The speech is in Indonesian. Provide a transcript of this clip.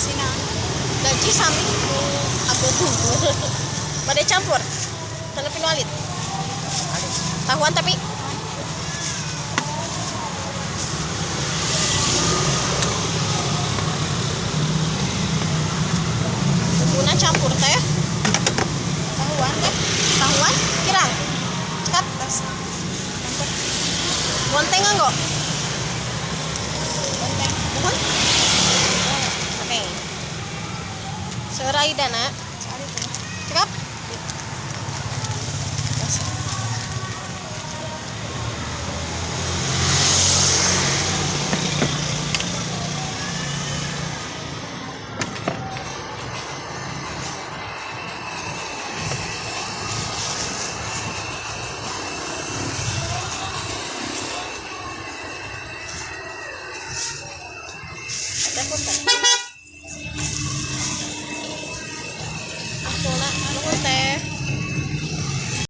sina. Gaji sami aku tunggu. Bade campur. Telepin Walid. Tahuan tapi bumbuna campur teh. Tahuan deh. Tahuan kirang. Cekat. Tas. Gonteng enggak? Benteng. Bukan? Oke. Serai dana. Cari tuh. Cekap. Tas. Telepon kan?